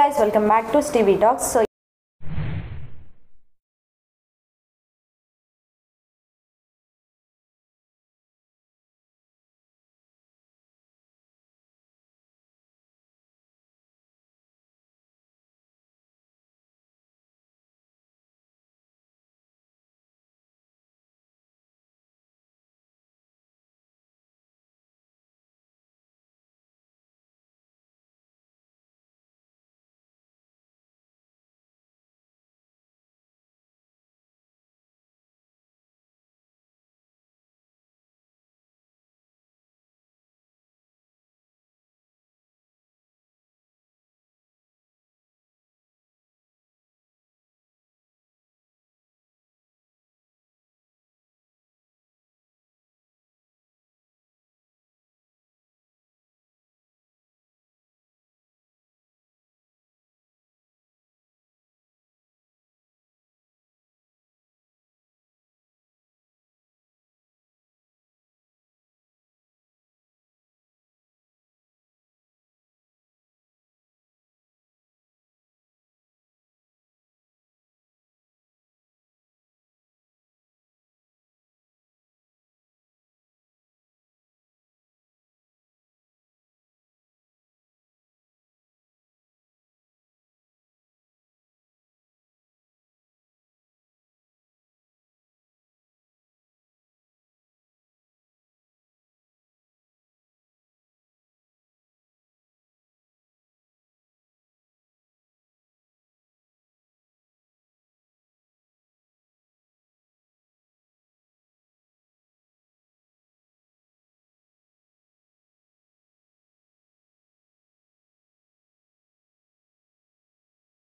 guys, welcome back to Stevie Talks. So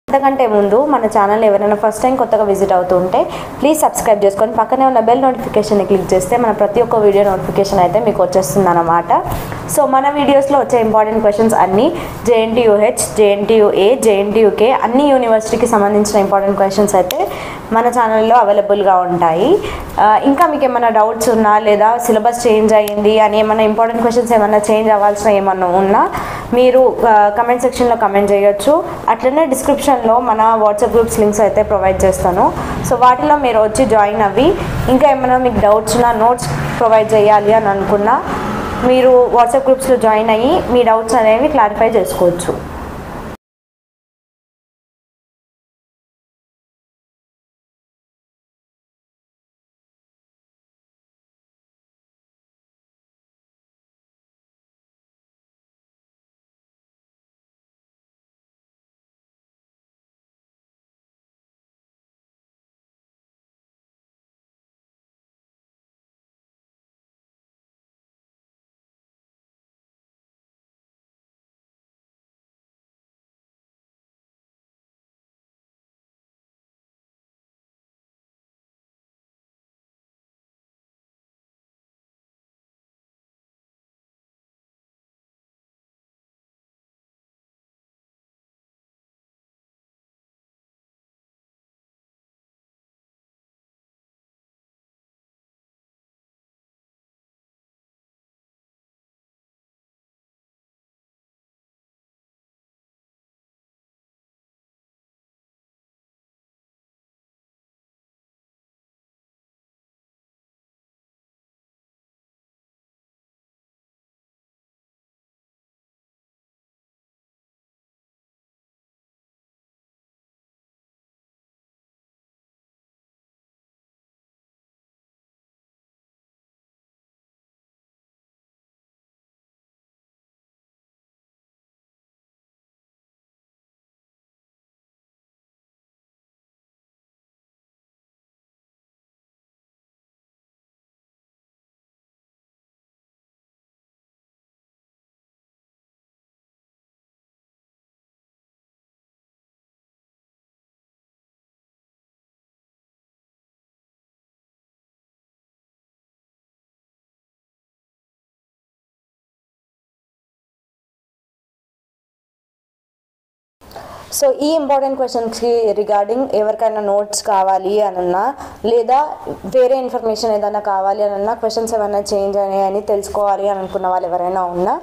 అంతకంటే ముందు మన ఛానల్ ఎవరైనా ఫస్ట్ టైం కొత్తగా విజిట్ అవుతుంటే ప్లీజ్ సబ్స్క్రైబ్ చేసుకొని పక్కనే ఉన్న బెల్ నోటిఫికేషన్ని క్లిక్ చేస్తే మన ప్రతి ఒక్క వీడియో నోటిఫికేషన్ అయితే మీకు వచ్చేస్తుంది అన్నమాట. సో మన వీడియోస్లో వచ్చే ఇంపార్టెంట్ క్వశ్చన్స్ అన్నీ జేఎన్టీయూహెచ్, జేఎన్టీయూఏ, జేఎన్టీయూకే అన్ని యూనివర్సిటీకి సంబంధించిన ఇంపార్టెంట్ క్వశ్చన్స్ అయితే మన ఛానల్లో అవైలబుల్గా ఉంటాయి. ఇంకా మీకు ఏమైనా డౌట్స్ ఉన్నా లేదా సిలబస్ చేంజ్ అయ్యింది అని ఏమైనా ఇంపార్టెంట్ క్వశ్చన్స్ ఏమైనా చేంజ్ అవ్వాల్సిన ఏమన్నా ఉన్నా మీరు కమెంట్ సెక్షన్లో కమెంట్ చేయొచ్చు. అట్లనే డిస్క్రిప్షన్లో మన వాట్సాప్ గ్రూప్స్ లింక్స్ అయితే ప్రొవైడ్ చేస్తాను. సో వాటిలో మీరు వచ్చి జాయిన్ అవ్వి ఇంకా ఏమైనా మీకు డౌట్స్ ఉన్నా, నోట్స్ ప్రొవైడ్ చేయాలి అని అనుకున్నా మీరు వాట్సాప్ గ్రూప్స్లో జాయిన్ అయ్యి మీ డౌట్స్ అనేవి క్లారిఫై చేసుకోవచ్చు. సో ఈ ఇంపార్టెంట్ క్వశ్చన్స్కి రిగార్డింగ్ ఎవరికైనా నోట్స్ కావాలి అనన్నా లేదా వేరే ఇన్ఫర్మేషన్ ఏదైనా కావాలి అనన్నా క్వశ్చన్స్ ఏమైనా చేంజ్ అయ్యాయని తెలుసుకోవాలి అని అనుకున్న వాళ్ళు ఎవరైనా ఉన్నా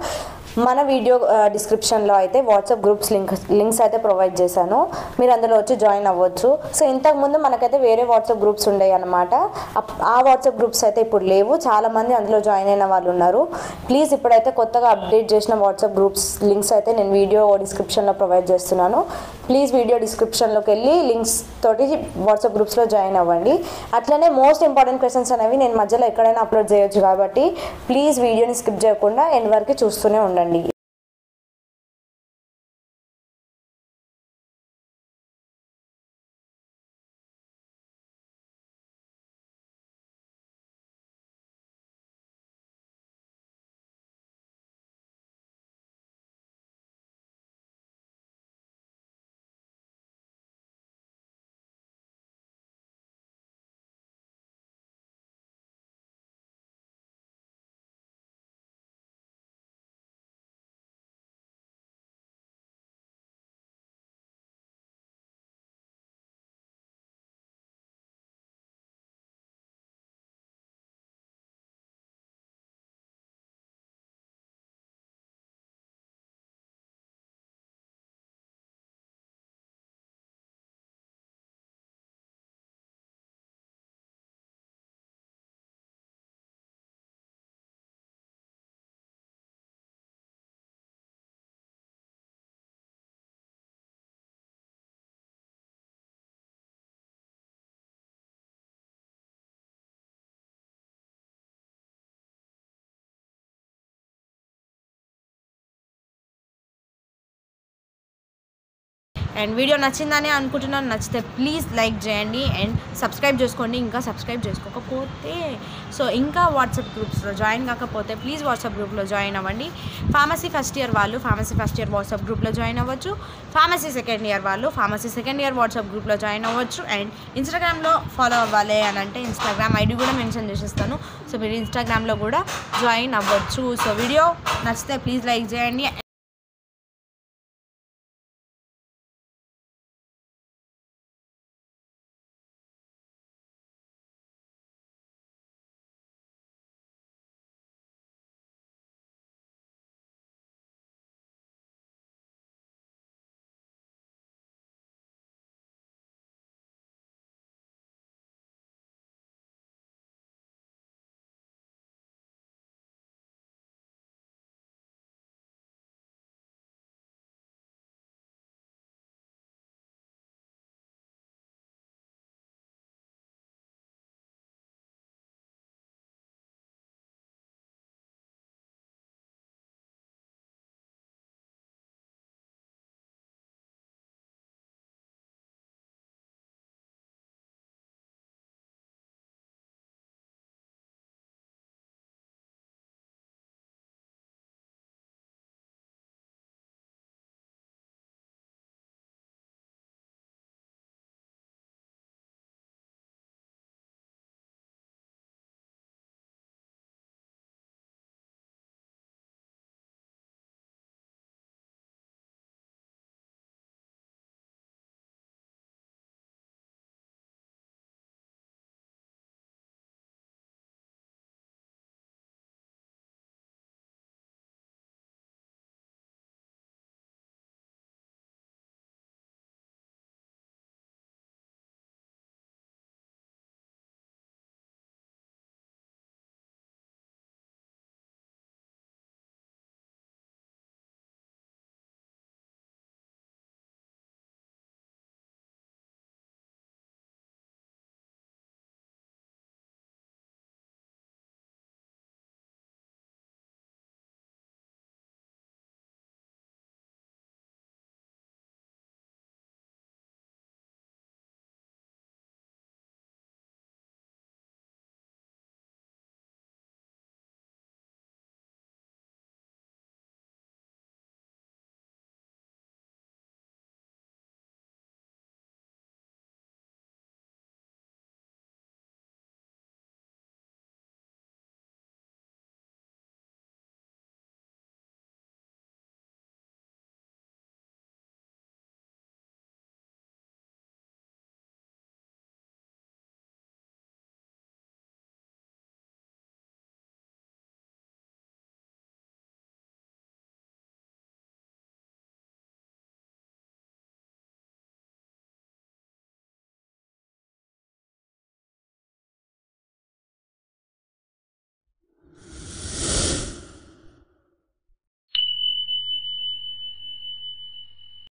మన వీడియో డిస్క్రిప్షన్లో అయితే వాట్సాప్ గ్రూప్స్ లింక్స్ అయితే ప్రొవైడ్ చేశాను, మీరు అందులో వచ్చి జాయిన్ అవ్వచ్చు. సో ఇంతకుముందు మనకైతే వేరే వాట్సాప్ గ్రూప్స్ ఉండేవి అనమాట. ఆ వాట్సాప్ గ్రూప్స్ అయితే ఇప్పుడు లేవు, చాలామంది అందులో జాయిన్ అయిన వాళ్ళు ఉన్నారు. ప్లీజ్ ఇప్పుడైతే కొత్తగా అప్డేట్ చేసిన వాట్సాప్ గ్రూప్స్ లింక్స్ అయితే నేను వీడియో డిస్క్రిప్షన్లో ప్రొవైడ్ చేస్తున్నాను. ప్లీజ్ వీడియో డిస్క్రిప్షన్లోకి వెళ్ళి లింక్స్ తోటి వాట్సాప్ గ్రూప్స్లో జాయిన్ అవ్వండి. అట్లనే మోస్ట్ ఇంపార్టెంట్ క్వశ్చన్స్ అనేవి నేను మధ్యలో ఎక్కడైనా అప్లోడ్ చేయొచ్చు కాబట్టి ప్లీజ్ వీడియోని స్కిప్ చేయకుండా ఎండ్ వరకు చూస్తూనే ఉండండి. అండ్ వీడియో నచ్చిందని అనుకుంటున్నాను. నచ్చితే ప్లీజ్ లైక్ చేయండి అండ్ సబ్స్క్రైబ్ చేసుకోండి ఇంకా సబ్స్క్రైబ్ చేసుకోకపోతే. సో ఇంకా వాట్సాప్ గ్రూప్స్లో జాయిన్ కాకపోతే ప్లీజ్ వాట్సాప్ గ్రూప్లో జాయిన్ అవ్వండి. ఫార్మసీ ఫస్ట్ ఇయర్ వాళ్ళు ఫార్మసీ ఫస్ట్ ఇయర్ వాట్సాప్ గ్రూప్లో జాయిన్ అవ్వచ్చు. ఫార్మసీ సెకండ్ ఇయర్ వాళ్ళు ఫార్మసీ సెకండ్ ఇయర్ వాట్సాప్ గ్రూప్లో జాయిన్ అవ్వచ్చు. అండ్ ఇన్స్టాగ్రామ్లో ఫాలో అవ్వాలి అని అంటే ఇన్స్టాగ్రామ్ ఐడి కూడా మెన్షన్ చేసేస్తాను. సో మీరు ఇన్స్టాగ్రామ్లో కూడా జాయిన్ అవ్వచ్చు. సో వీడియో నచ్చితే ప్లీజ్ లైక్ చేయండి.